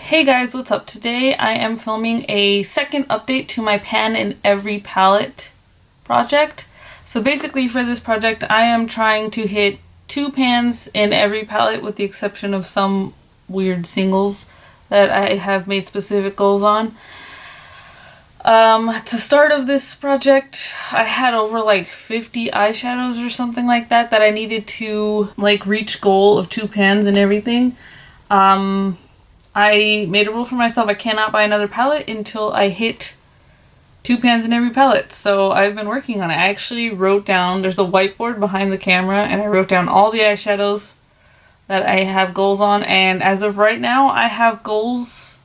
Hey guys, what's up? Today I am filming a second update to my pan in every palette project. So basically for this project I am trying to hit 2 pans in every palette with the exception of some weird singles that I have made specific goals on. At the start of this project I had over like 50 eyeshadows or something like that I needed to like reach goal of 2 pans and everything. I made a rule for myself, I cannot buy another palette until I hit 2 pans in every palette. So I've been working on it. I actually wrote down, there's a whiteboard behind the camera, and I wrote down all the eyeshadows that I have goals on, and as of right now, I have goals,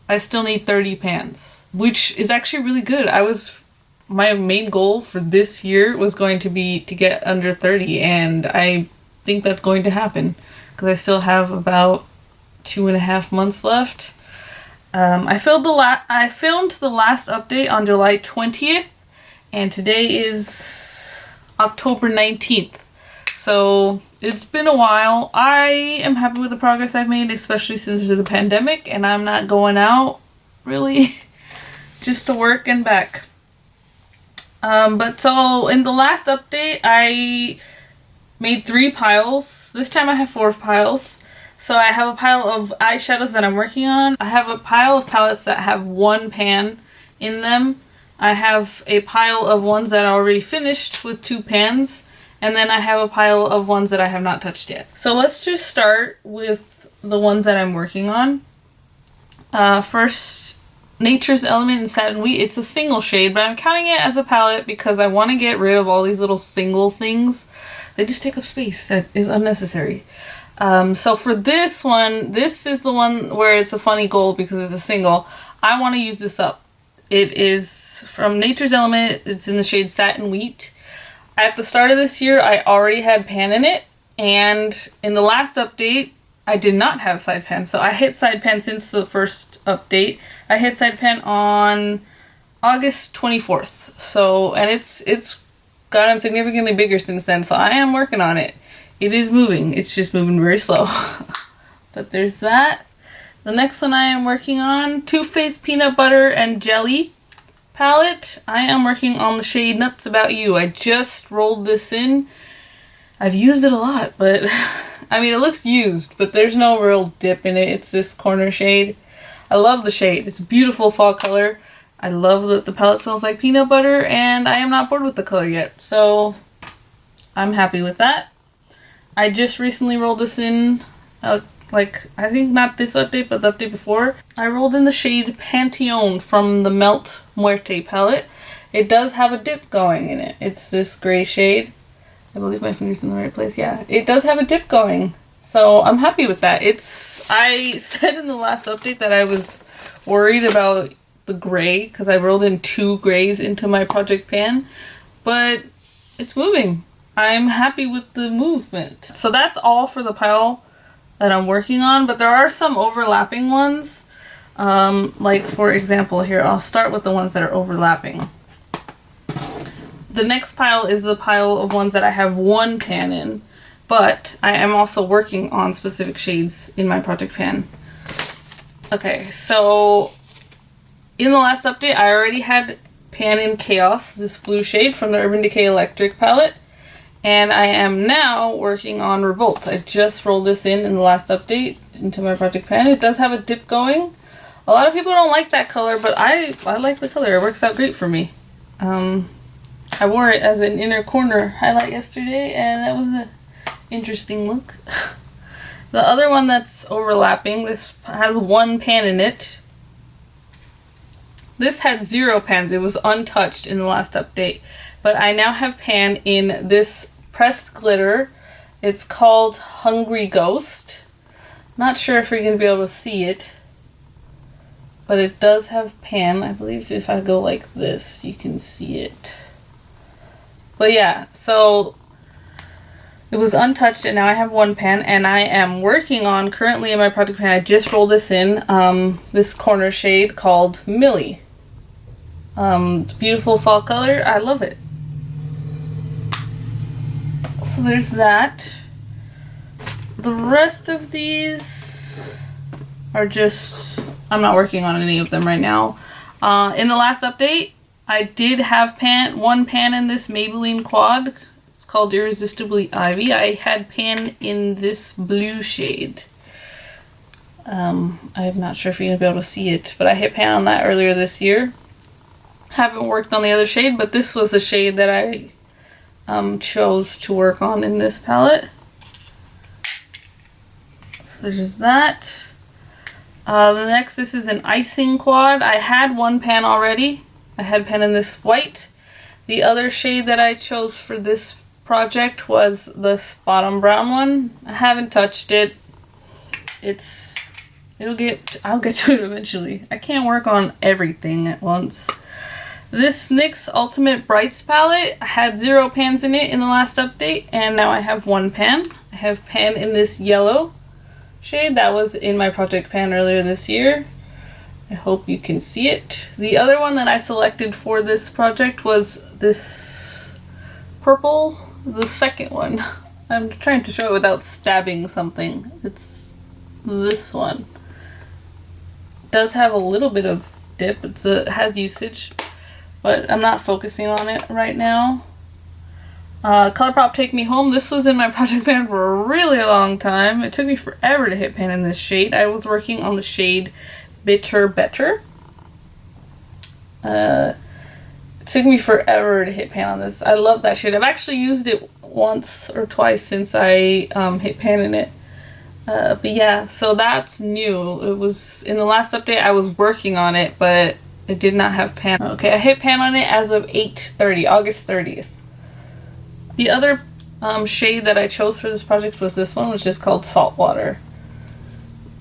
I still need 30 pans, which is actually really good. My main goal for this year was going to be to get under 30, and I think that's going to happen, because I still have about 2.5 months left. I filmed the last update on July 20th, and today is October 19th. So it's been a while. I am happy with the progress I've made, especially since there's a pandemic and I'm not going out really just to work and back. But so in the last update I made 3 piles. This time I have 4 piles. So I have a pile of eyeshadows that I'm working on. I have a pile of palettes that have 1 pan in them. I have a pile of ones that are already finished with 2 pans. And then I have a pile of ones that I have not touched yet. So let's just start with the ones that I'm working on. First, Nature's Element in Satin Wheat. It's a single shade, but I'm counting it as a palette because I want to get rid of all these little single things. They just take up space that is unnecessary. So for this one, this is the one where it's a funny goal because it's a single. I want to use this up. It is from Nature's Element. It's in the shade Satin Wheat. At the start of this year, I already had pan in it, and in the last update, I did not have side pan. So I hit side pan since the first update. I hit side pan on August 24th. So, and it's gotten significantly bigger since then, so I am working on it. It is moving. It's just moving very slow. But there's that. The next one I am working on, Too Faced Peanut Butter and Jelly palette. I am working on the shade Nuts About You. I just rolled this in. I've used it a lot, but I mean, it looks used, but there's no real dip in it. It's this corner shade. I love the shade. It's a beautiful fall color. I love that the palette smells like peanut butter, and I am not bored with the color yet, so I'm happy with that. I just recently rolled this in, I think not this update, but the update before. I rolled in the shade Pantheon from the Melt Muerte palette. It does have a dip going in it. It's this gray shade. I believe my finger's in the right place. Yeah, it does have a dip going. So I'm happy with that. I said in the last update that I was worried about the gray because I rolled in 2 grays into my project pan, but it's moving. I'm happy with the movement. So that's all for the pile that I'm working on, but there are some overlapping ones. Like for example here, I'll start with the ones that are overlapping. The next pile is a pile of ones that I have 1 pan in, but I am also working on specific shades in my project pan. Okay, so in the last update I already had pan in Chaos, this blue shade from the Urban Decay Electric palette. And I am now working on Revolt. I just rolled this in the last update into my project pan. It does have a dip going. A lot of people don't like that color, but I like the color. It works out great for me. I wore it as an inner corner highlight yesterday, and that was an interesting look. The other one that's overlapping, this has 1 pan in it. This had 0 pans. It was untouched in the last update. But I now have pan in this pressed glitter. It's called Hungry Ghost. Not sure if you're going to be able to see it, but it does have pan. I believe if I go like this, you can see it. But yeah, so it was untouched and now I have 1 pan, and I am working on, currently in my project pan, I just rolled this in, this corner shade called Millie. It's a beautiful fall color. I love it. So there's that. The rest of these are just I'm not working on any of them right now. In the last update, I did have one pan in this Maybelline quad. It's called Irresistibly Ivy. I had pan in this blue shade. I'm not sure if you're going to be able to see it, but I hit pan on that earlier this year. Haven't worked on the other shade, but this was a shade that I chose to work on in this palette. So there's that. The next, this is an icing quad. I had one pan already. I had pan in this white. The other shade that I chose for this project was this bottom brown one. I haven't touched it. I'll get to it eventually. I can't work on everything at once. This NYX Ultimate Brights palette, I had 0 pans in it in the last update, and now I have 1 pan. I have pan in this yellow shade that was in my project pan earlier this year. I hope you can see it. The other one that I selected for this project was this purple, the second one. I'm trying to show it without stabbing something. It's this one. It does have a little bit of dip. It has usage, but I'm not focusing on it right now. ColourPop Take Me Home. This was in my project pan for a really long time. It took me forever to hit pan in this shade. I was working on the shade Bitter Better. It took me forever to hit pan on this. I love that shade. I've actually used it once or twice since I hit pan in it. But yeah, so that's new. It was in the last update I was working on it, but it did not have pan. Okay, I hit pan on it as of 8/30, August 30th. The other shade that I chose for this project was this one, which is called Saltwater.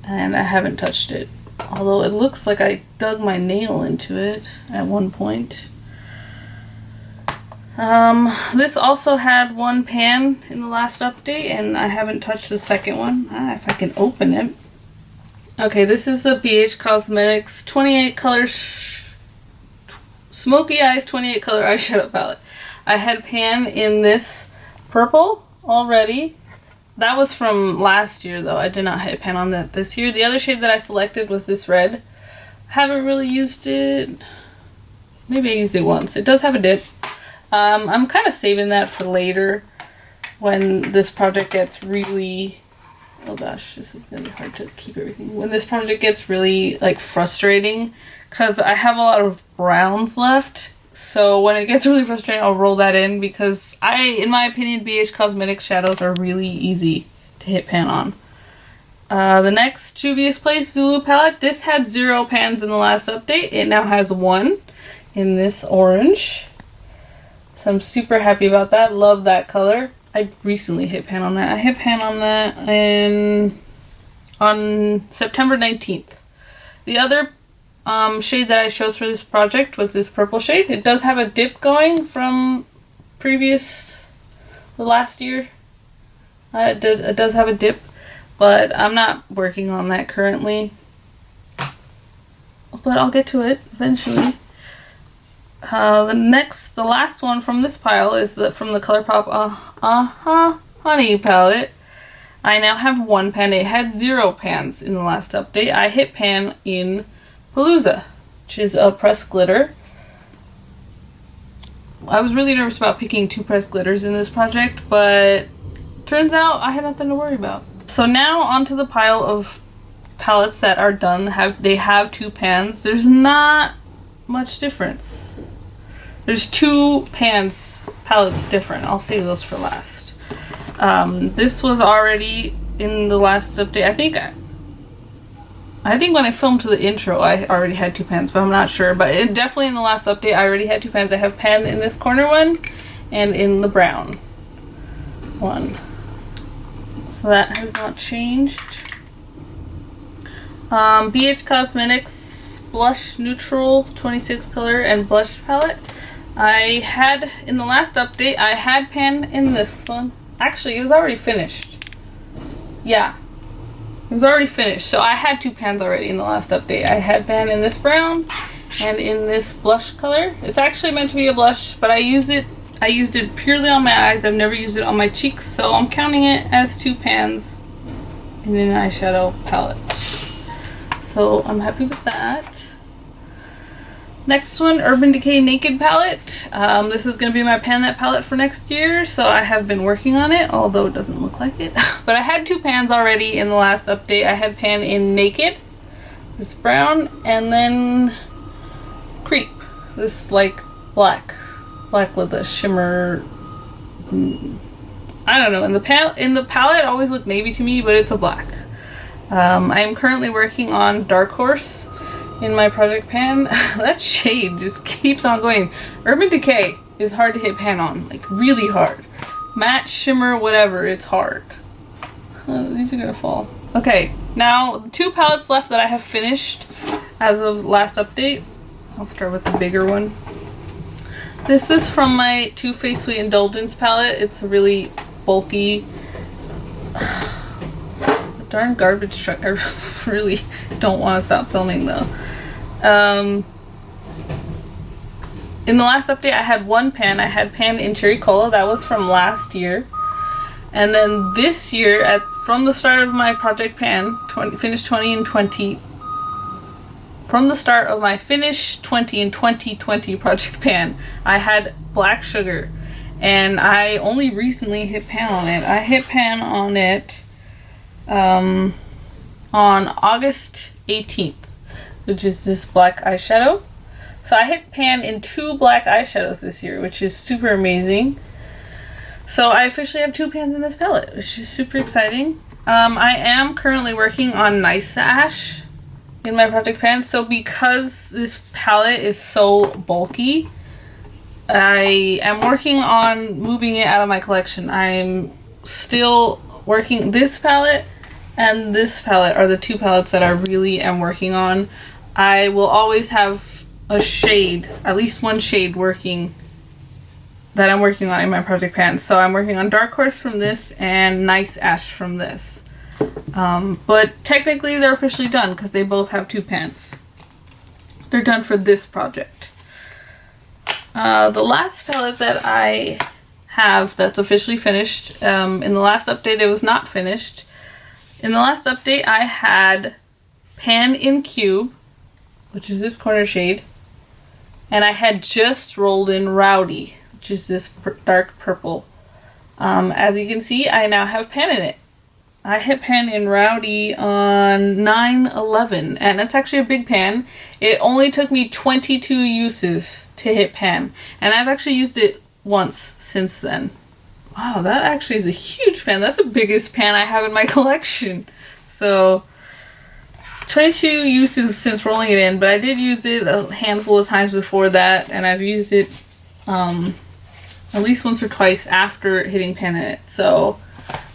And I haven't touched it. Although it looks like I dug my nail into it at one point. This also had 1 pan in the last update, and I haven't touched the second one. If I can open it. Okay, this is the BH Cosmetics 28 color Smoky Eyes 28 color eyeshadow palette. I had pan in this purple already. That was from last year though. I did not hit pan on that this year. The other shade that I selected was this red. Haven't really used it. Maybe I used it once. It does have a dip. I'm kind of saving that for later when this project gets really... Oh gosh, this is gonna be hard to keep everything. When this project gets really like frustrating, because I have a lot of browns left. So when it gets really frustrating, I'll roll that in because in my opinion, BH Cosmetics shadows are really easy to hit pan on. The next Juvia's Place Zulu palette, this had 0 pans in the last update. It now has 1 in this orange. So I'm super happy about that. Love that color. I recently hit pan on that. I hit pan on that on September 19th. The other shade that I chose for this project was this purple shade. It does have a dip going from the last year. It does have a dip, but I'm not working on that currently. But I'll get to it eventually. The last one from this pile is from the ColourPop Honey palette. I now have 1 pan. It had 0 pans in the last update. I hit pan in Palooza, which is a pressed glitter. I was really nervous about picking 2 pressed glitters in this project, but turns out I had nothing to worry about. So now onto the pile of palettes that are done. They have 2 pans. There's not much difference. There's 2 palettes different. I'll save those for last. This was already in the last update. I think when I filmed the intro, I already had 2 pans, but I'm not sure. But definitely in the last update, I already had 2 pans. I have pan in this corner one and in the brown one. So that has not changed. BH Cosmetics Blush Neutral 26 color and blush palette. I had, in the last update, I had pan in this one. Actually, it was already finished. Yeah. It was already finished, so I had 2 pans already in the last update. I had pan in this brown and in this blush color. It's actually meant to be a blush, but I used it purely on my eyes. I've never used it on my cheeks, so I'm counting it as 2 pans in an eyeshadow palette. So I'm happy with that. Next one, Urban Decay Naked palette. This is going to be my pan that palette for next year, so I have been working on it, although it doesn't look like it. But I had 2 pans already in the last update. I had pan in Naked, this brown, and then Creep, this like black with a shimmer. I don't know. In the palette, it always looked navy to me, but it's a black. I am currently working on Dark Horse in my project pan. That shade just keeps on going. Urban Decay is hard to hit pan on, like really hard. Matte, shimmer, whatever, it's hard. These are gonna fall. Okay, now the 2 palettes left that I have finished as of last update. I'll start with the bigger one. This is from my Too Faced Sweet Indulgence palette. It's a really bulky, darn garbage truck. I really don't want to stop filming though. In the last update I had 1 pan. I had pan in Cherry Cola. That was from last year. And then this year, from the start of my project pan, finish 20 and 20. From the start of my finish 20 and 2020 project pan, I had Black Sugar. And I only recently hit pan on it. I hit pan on it on August 18th, which is this black eyeshadow. So I hit pan in 2 black eyeshadows this year, which is super amazing. So I officially have 2 pans in this palette, which is super exciting. I am currently working on Nice Ash in my project pan. So because this palette is so bulky, I am working on moving it out of my collection. I'm still working. This palette and this palette are the 2 palettes that I really am working on. I will always have a shade, at least 1 shade working, that I'm working on in my project pan. So I'm working on Dark Horse from this and Nice Ash from this. But technically they're officially done because they both have 2 pans. They're done for this project. The last palette that I have that's officially finished, in the last update it was not finished. In the last update I had pan in Cube, which is this corner shade, and I had just rolled in Rowdy, which is this dark purple. As you can see, I now have pan in it. I hit pan in Rowdy on 9/11, and it's actually a big pan. It only took me 22 uses to hit pan, and I've actually used it once since then. Wow, that actually is a huge pan. That's the biggest pan I have in my collection. So 22 uses since rolling it in, but I did use it a handful of times before that, and I've used it at least once or twice after hitting pan in it. So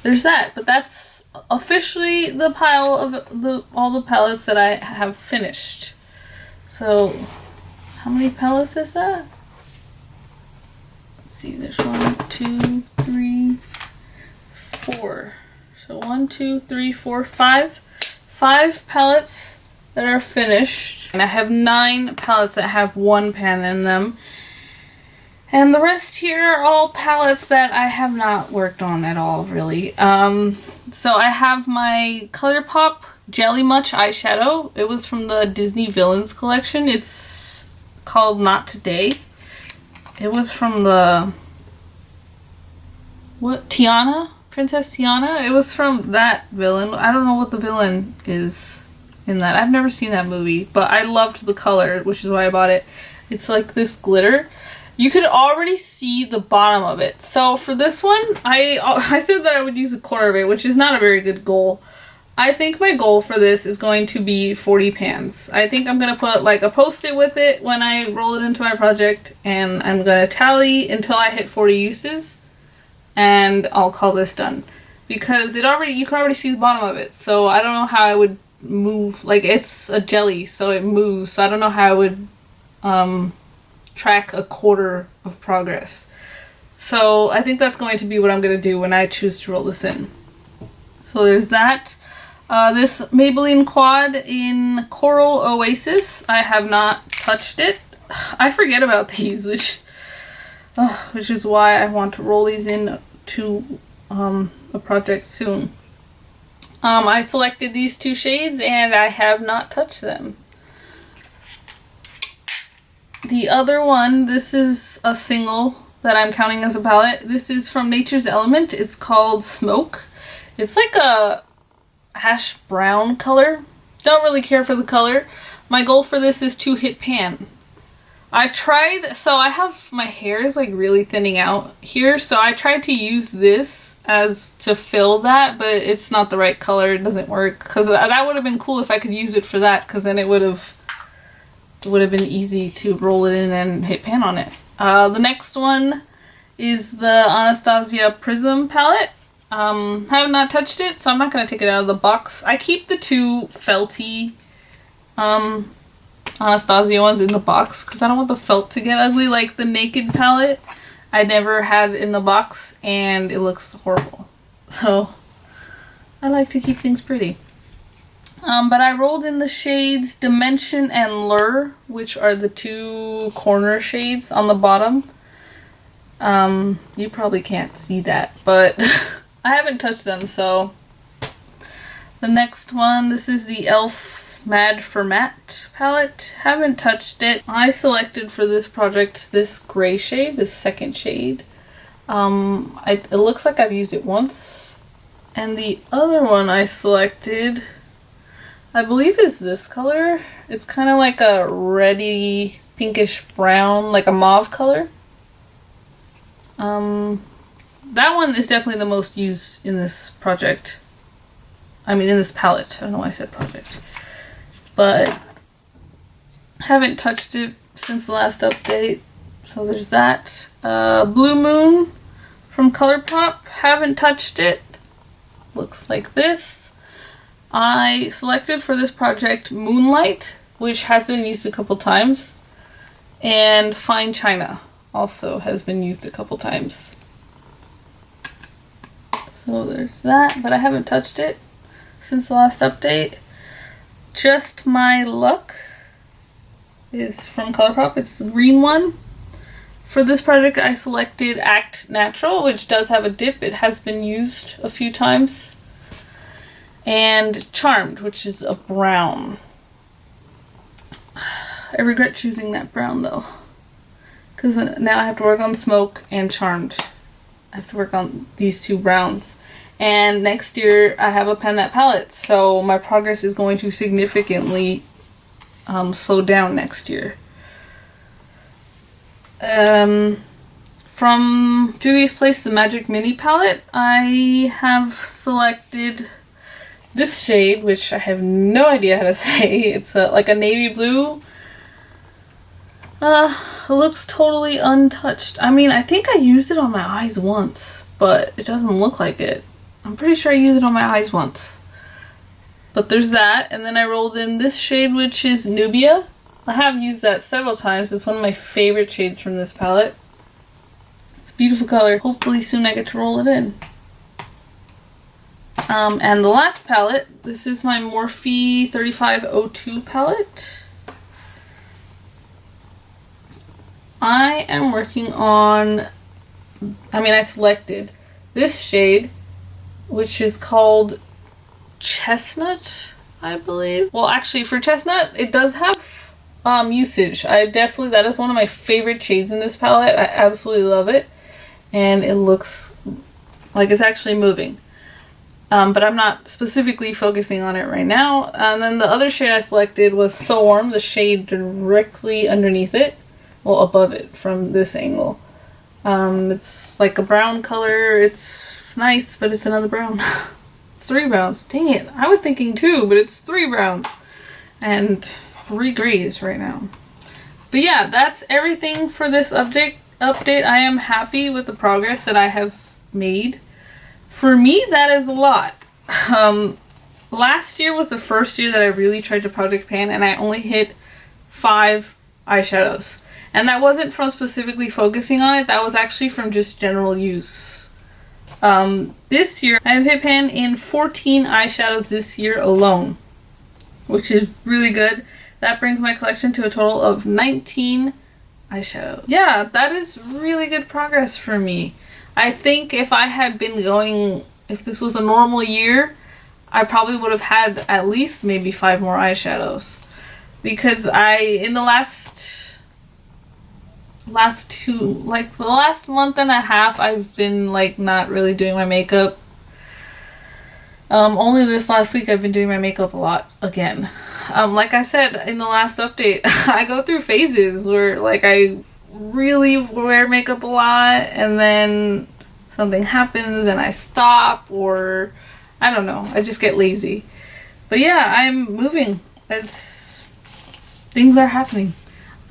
there's that. But that's officially the pile of all the palettes that I have finished. So how many palettes is that? Let's see, there's 1, 2, 3, 4. So 1, 2, 3, 4, 5. 5 palettes that are finished, and I have 9 palettes that have 1 pan in them, and the rest here are all palettes that I have not worked on at all, really. So I have my ColourPop Jelly Much eyeshadow. It was from the Disney Villains collection. It's called Not Today. It was from the Tiana? Princess Tiana? It was from that villain. I don't know what the villain is in that. I've never seen that movie, but I loved the color, which is why I bought it. It's like this glitter. You could already see the bottom of it. So for this one, I said that I would use a quarter of it, which is not a very good goal. I think my goal for this is going to be 40 pans. I think I'm going to put like a post-it with it when I roll it into my project, and I'm going to tally until I hit 40 uses. And I'll call this done, because you can already see the bottom of it. So I don't know how I would move, like it's a jelly, so it moves. So I don't know how I would track a quarter of progress. So I think that's going to be what I'm going to do when I choose to roll this in. So there's that. This Maybelline Quad in Coral Oasis. I have not touched it. I forget about these, which is why I want to roll these in to a project soon. I selected these two shades and I have not touched them. The other one, this is a single that I'm counting as a palette. This is from Nature's Element. It's called Smoke. It's like a ash brown color. Don't really care for the color. My goal for this is to hit pan. I tried, so I have, my hair is like really thinning out here, so I tried to use this as to fill that, but it's not the right color. It doesn't work, because that would have been cool if I could use it for that, because then it would have been easy to roll it in and hit pan on it. The next one is the Anastasia Prism palette. Have not touched it, so I'm not going to take it out of the box. I keep the two felty Anastasia ones in the box because I don't want the felt to get ugly. Like the Naked palette I never had in the box and it looks horrible. So I like to keep things pretty. But I rolled in the shades Dimension and Lure, which are the two corner shades on the bottom. You probably can't see that, but I haven't touched them, so. The next one, this is the e.l.f. Mad for Matte palette. Haven't touched it. I selected for this project this gray shade, this second shade. It looks like I've used it once. And the other one I selected, I believe is this color. It's kind of like a reddy pinkish brown, like a mauve color. That one is definitely the most used in this project. I mean in this palette. I don't know why I said project. But haven't touched it since the last update. So there's that. Blue Moon from ColourPop. Haven't touched it. Looks like this. I selected for this project Moonlight, which has been used a couple times. And Fine China also has been used a couple times. So there's that, but I haven't touched it since the last update. Just My Luck is from ColourPop. It's the green one. For this project I selected Act Natural, which does have a dip. It has been used a few times. And Charmed, which is a brown. I regret choosing that brown though, because now I have to work on Smoke and Charmed. I have to work on these two browns. And next year I have a Pan That palette, so my progress is going to significantly slow down next year. From Juvia's Place, the Magic Mini palette, I have selected this shade, which I have no idea how to say. It's like a navy blue. It looks totally untouched. I mean, I think I used it on my eyes once, but it doesn't look like it. I'm pretty sure I used it on my eyes once. But there's that, and then I rolled in this shade, which is Nubia. I have used that several times. It's one of my favorite shades from this palette. It's a beautiful color. Hopefully soon I get to roll it in. And the last palette, this is my Morphe 3502 palette. I am working on, I selected this shade, which is called Chestnut, I believe. Well, actually, for Chestnut, it does have usage. That is one of my favorite shades in this palette. I absolutely love it. And it looks like it's actually moving. But I'm not specifically focusing on it right now. And then the other shade I selected was So Warm, the shade directly underneath it. Well, above it from this angle. It's like a brown color. It's nice, but it's another brown. It's 3 browns. Dang it. I was thinking 2, but it's 3 browns. And 3 grays right now. But yeah, that's everything for this update. I am happy with the progress that I have made. For me, that is a lot. Last year was the first year that I really tried to project pan, and I only hit 5 eyeshadows. And that wasn't from specifically focusing on it, that was actually from just general use. This year, I have hit pan in 14 eyeshadows this year alone, which is really good. That brings my collection to a total of 19 eyeshadows. Yeah, that is really good progress for me. I think if I had been going, if this was a normal year, I probably would have had at least maybe 5 more eyeshadows. Because in the last the last month and a half, I've been like not really doing my makeup. Only this last week I've been doing my makeup a lot again. Like I said in the last update, I go through phases where like I really wear makeup a lot and then something happens and I stop, or I don't know, I just get lazy. But yeah, I'm moving. Things are happening.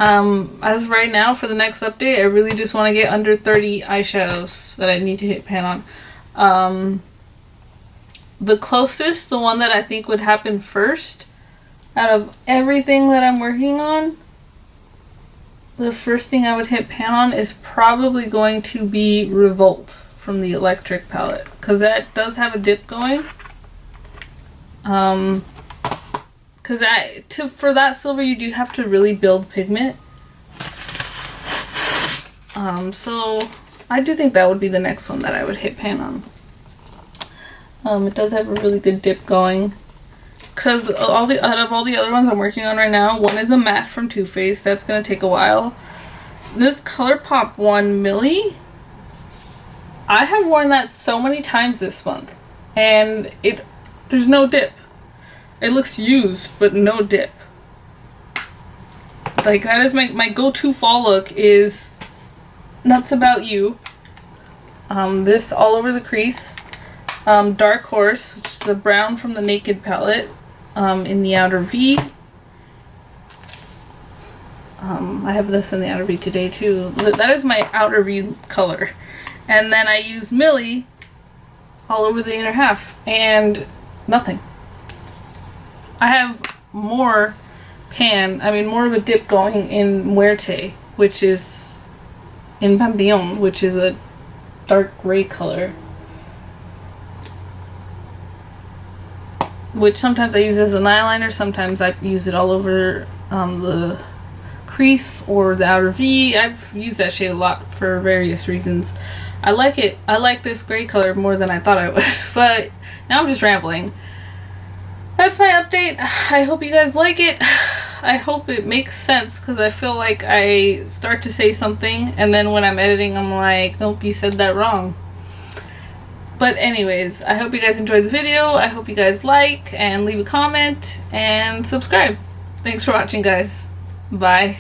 As of right now, for the next update, I really just want to get under 30 eyeshadows that I need to hit pan on. The closest, the one that I think would happen first, out of everything that I'm working on, the first thing I would hit pan on is probably going to be Revolt from the Electric palette, because that does have a dip going. Because for that silver, you do have to really build pigment. So I do think that would be the next one that I would hit pan on. It does have a really good dip going. Because out of all the other ones I'm working on right now, one is a matte from Too Faced. That's going to take a while. This ColourPop one, Millie, I have worn that so many times this month. And there's no dip. It looks used, but no dip. Like, that is my go-to fall look is Nuts About You. This all over the crease. Dark Horse, which is a brown from the Naked palette, in the outer V. I have this in the outer V today too. That is my outer V color. And then I use Millie all over the inner half, and nothing. I have more of a dip going in Muerte, which is in Pantheon, which is a dark gray color. Which sometimes I use as an eyeliner, sometimes I use it all over the crease or the outer V. I've used that shade a lot for various reasons. I like it. I like this gray color more than I thought I would, but now I'm just rambling. That's my update. I hope you guys like it. I hope it makes sense, because I feel like I start to say something and then when I'm editing I'm like, nope, you said that wrong. But anyways, I hope you guys enjoyed the video. I hope you guys like and leave a comment and subscribe. Thanks for watching, guys. Bye.